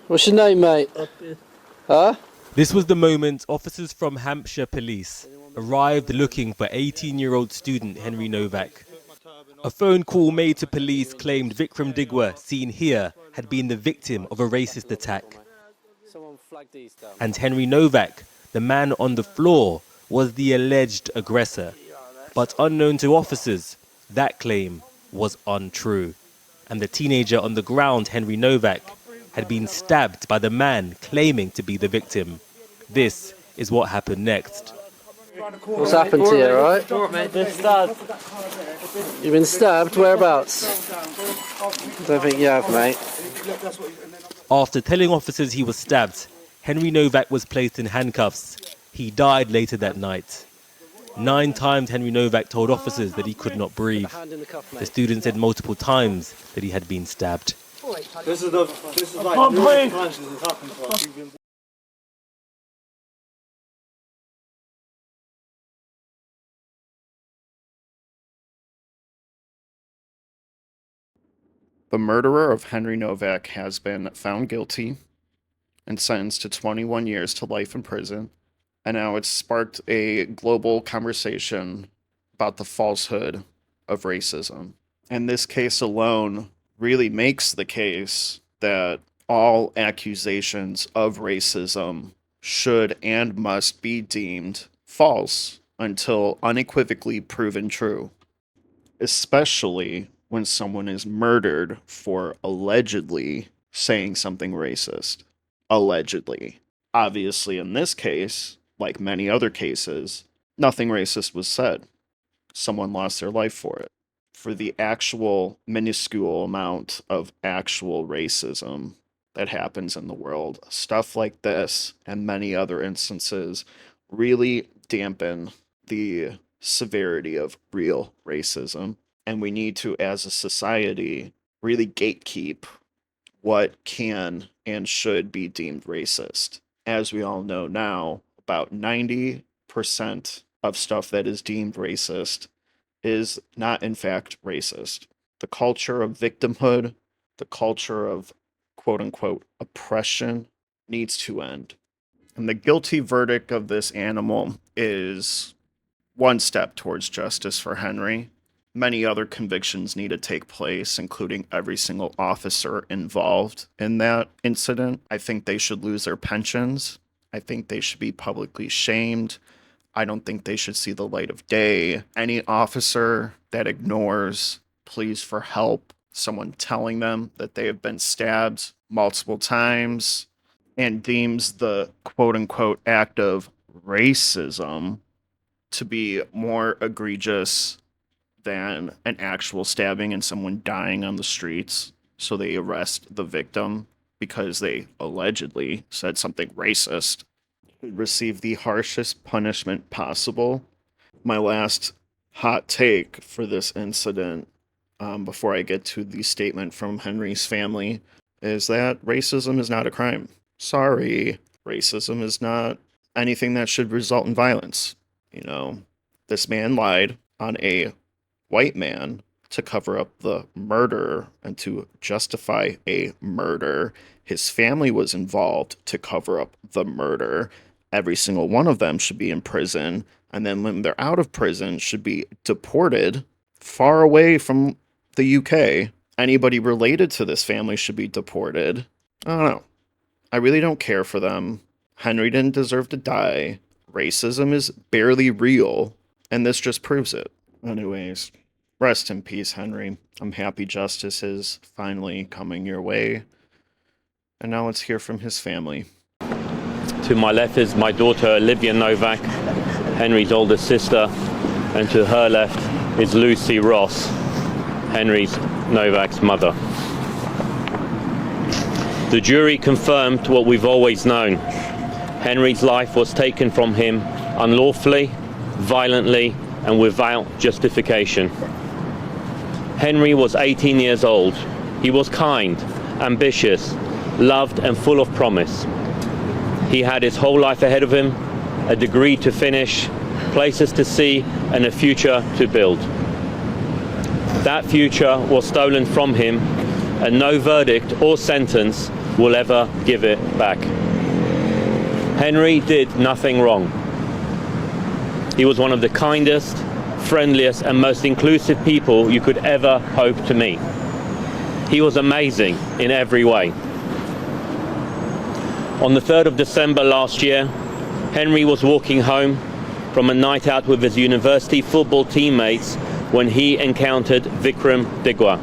What's your name, mate? Huh? This was the moment officers from Hampshire Police arrived looking for 18-year-old student Henry Nowak. A phone call made to police claimed Vickrum Digwa, seen here, had been the victim of a racist attack. And Henry Nowak, the man on the floor, was the alleged aggressor. But unknown to officers, that claim was untrue. And the teenager on the ground, Henry Nowak, had been stabbed by the man claiming to be the victim. This is what happened next. What's happened to you, alright? Been stabbed. You've been stabbed? Whereabouts? Don't think you have, mate. After telling officers he was stabbed, Henry Nowak was placed in handcuffs. He died later that night. 9 times Henry Nowak told officers that he could not breathe. The student said multiple times that he had been stabbed. This is like numerous times this has happened to us. The murderer of Henry Nowak has been found guilty and sentenced to 21 years to life in prison. And now it's sparked a global conversation about the falsehood of racism. And this case alone really makes the case that all accusations of racism should and must be deemed false until unequivocally proven true, especially when someone is murdered for allegedly saying something racist. Allegedly. Obviously, in this case, like many other cases, nothing racist was said. Someone lost their life for it. For the actual minuscule amount of actual racism that happens in the world, stuff like this and many other instances really dampen the severity of real racism. And we need to, as a society, really gatekeep what can and should be deemed racist. As we all know now, about 90% of stuff that is deemed racist is not in fact racist. The culture of victimhood, the culture of quote-unquote oppression needs to end. And the guilty verdict of this animal is one step towards justice for Henry. Many other convictions need to take place, including every single officer involved in that incident. I think they should lose their pensions. I think they should be publicly shamed. I don't think they should see the light of day. Any officer that ignores pleas for help, someone telling them that they have been stabbed multiple times, and deems the quote-unquote act of racism to be more egregious than an actual stabbing and someone dying on the streets, so they arrest the victim because they allegedly said something racist, receive the harshest punishment possible. My last hot take for this incident, before I get to the statement from Henry's family, is that racism is not a crime. Sorry, racism is not anything that should result in violence. You know, this man lied on a white man to cover up the murder and to justify a murder. His family was involved to cover up the murder. Every single one of them should be in prison, and then when they're out of prison should be deported far away from the UK. Anybody related to this family should be deported. I don't know. I really don't care for them. Henry didn't deserve to die. Racism is barely real, and this just proves it. Anyways, rest in peace, Henry. I'm happy justice is finally coming your way. And now let's hear from his family. To my left is my daughter Olivia Nowak, Henry's older sister, and to her left is Lucy Ross, Henry's Nowak's mother. The jury confirmed what we've always known. Henry's life was taken from him unlawfully, violently, and without justification. Henry was 18 years old. He was kind, ambitious, loved and full of promise. He had his whole life ahead of him, a degree to finish, places to see, and a future to build. That future was stolen from him, and no verdict or sentence will ever give it back. Henry did nothing wrong. He was one of the kindest, friendliest and most inclusive people you could ever hope to meet. He was amazing in every way. On the 3rd of December last year, Henry was walking home from a night out with his university football teammates when he encountered Vickrum Digwa,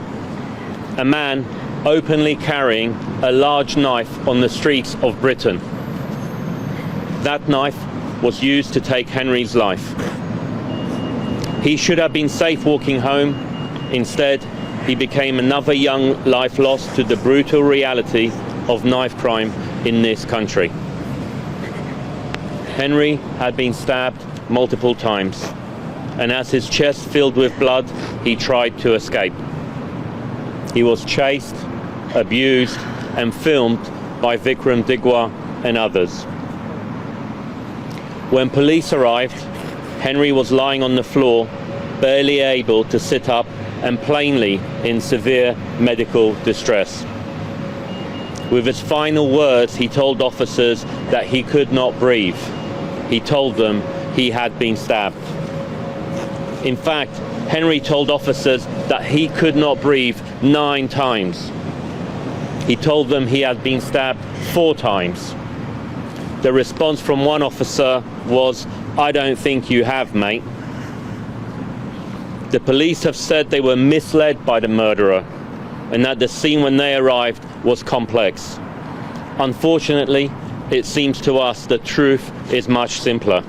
a man openly carrying a large knife on the streets of Britain. That knife was used to take Henry's life. He should have been safe walking home. Instead, he became another young life lost to the brutal reality of knife crime in this country. Henry had been stabbed multiple times, and as his chest filled with blood, he tried to escape. He was chased, abused, and filmed by Vickrum Digwa and others. When police arrived, Henry was lying on the floor, barely able to sit up and plainly in severe medical distress. With his final words, he told officers that he could not breathe. He told them he had been stabbed. In fact, Henry told officers that he could not breathe 9 times. He told them he had been stabbed 4 times. The response from one officer was, "I don't think you have, mate." The police have said they were misled by the murderer and that the scene when they arrived was complex. Unfortunately, it seems to us the truth is much simpler.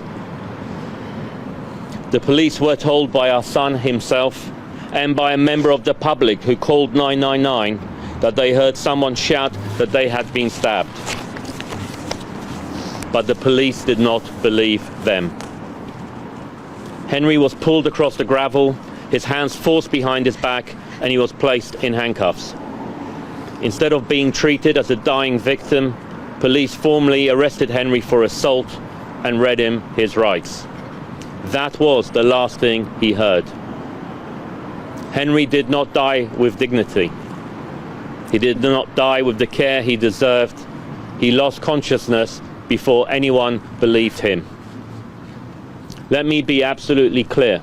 The police were told by our son himself and by a member of the public who called 999 that they heard someone shout that they had been stabbed. But the police did not believe them. Henry was pulled across the gravel, his hands forced behind his back, and he was placed in handcuffs. Instead of being treated as a dying victim, police formally arrested Henry for assault and read him his rights. That was the last thing he heard. Henry did not die with dignity. He did not die with the care he deserved. He lost consciousness before anyone believed him. Let me be absolutely clear.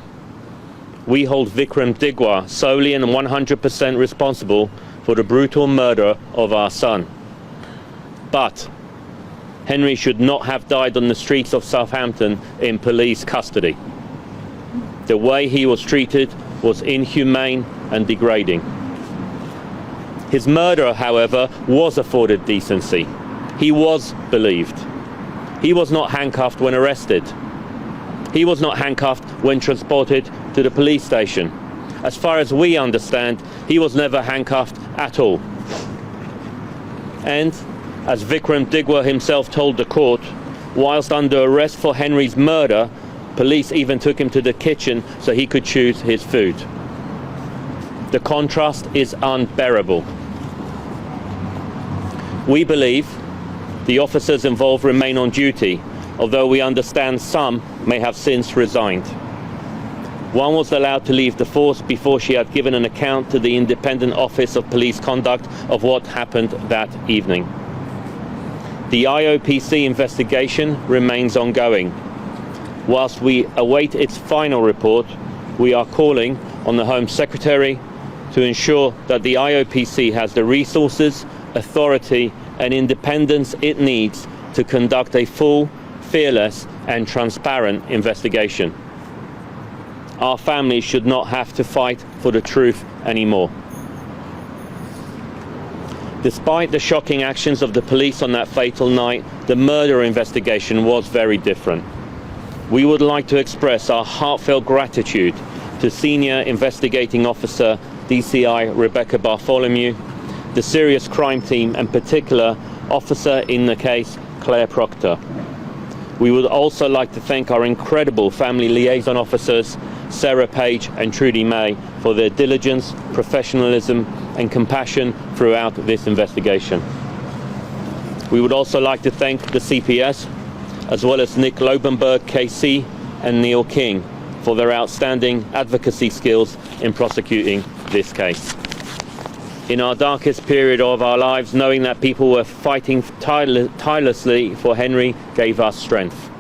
We hold Vickrum Digwa solely and 100% responsible for the brutal murder of our son. But Henry should not have died on the streets of Southampton in police custody. The way he was treated was inhumane and degrading. His murderer, however, was afforded decency. He was believed. He was not handcuffed when arrested. He was not handcuffed when transported to the police station. As far as we understand, he was never handcuffed at all. And, as Vickrum Digwa himself told the court, whilst under arrest for Henry's murder, police even took him to the kitchen so he could choose his food. The contrast is unbearable. We believe the officers involved remain on duty, although we understand some may have since resigned. One was allowed to leave the force before she had given an account to the Independent Office of Police Conduct of what happened that evening. The IOPC investigation remains ongoing. Whilst we await its final report, we are calling on the Home Secretary to ensure that the IOPC has the resources, authority and independence it needs to conduct a full, fearless and transparent investigation. Our family should not have to fight for the truth anymore. Despite the shocking actions of the police on that fatal night, the murder investigation was very different. We would like to express our heartfelt gratitude to Senior Investigating Officer DCI Rebecca Bartholomew, the Serious Crime Team, and particular officer in the case Claire Proctor. We would also like to thank our incredible family liaison officers Sarah Page and Trudy May for their diligence, professionalism and compassion throughout this investigation. We would also like to thank the CPS as well as Nick Lobenberg KC and Neil King for their outstanding advocacy skills in prosecuting this case. in our darkest period of our lives, knowing that people were fighting tirelessly for Henry gave us strength.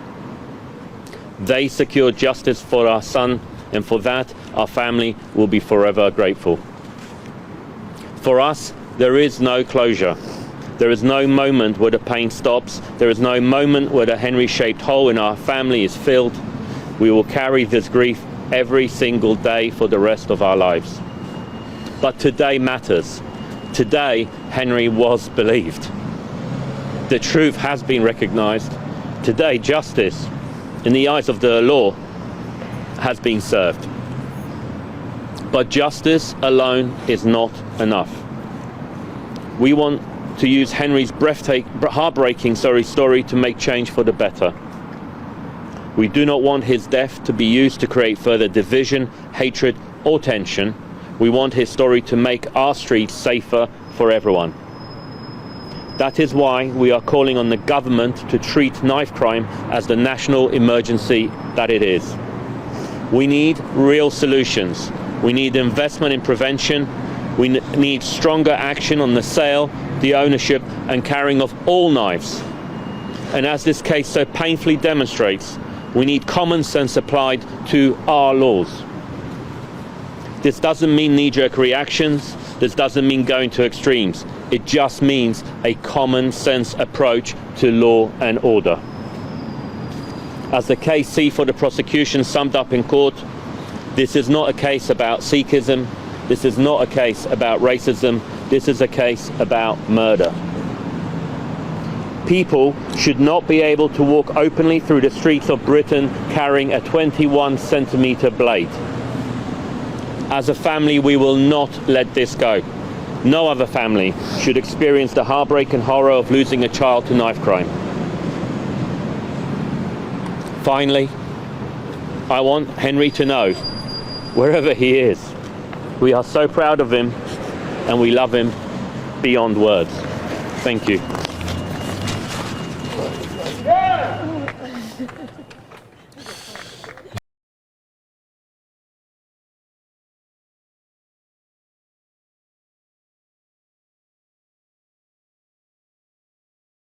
They secured justice for our son, and for that our family will be forever grateful. For us, there is no closure. There is no moment where the pain stops. There is no moment where the Henry-shaped hole in our family is filled. We will carry this grief every single day for the rest of our lives. But today matters. Today, Henry was believed. The truth has been recognized. Today, justice, in the eyes of the law, has been served. But justice alone is not enough. We want to use Henry's heartbreaking story to make change for the better. We do not want his death to be used to create further division, hatred, or tension. We want his story to make our streets safer for everyone. That is why we are calling on the government to treat knife crime as the national emergency that it is. We need real solutions. We need investment in prevention. We need stronger action on the sale, the ownership, and carrying of all knives. And as this case so painfully demonstrates, we need common sense applied to our laws. This doesn't mean knee-jerk reactions. This doesn't mean going to extremes. It just means a common sense approach to law and order. As the case C for the prosecution summed up in court, this is not a case about Sikhism. This is not a case about racism. This is a case about murder. People should not be able to walk openly through the streets of Britain carrying a 21-centimetre blade. As a family, we will not let this go. No other family should experience the heartbreak and horror of losing a child to knife crime. Finally, I want Henry to know, wherever he is, we are so proud of him and we love him beyond words. Thank you.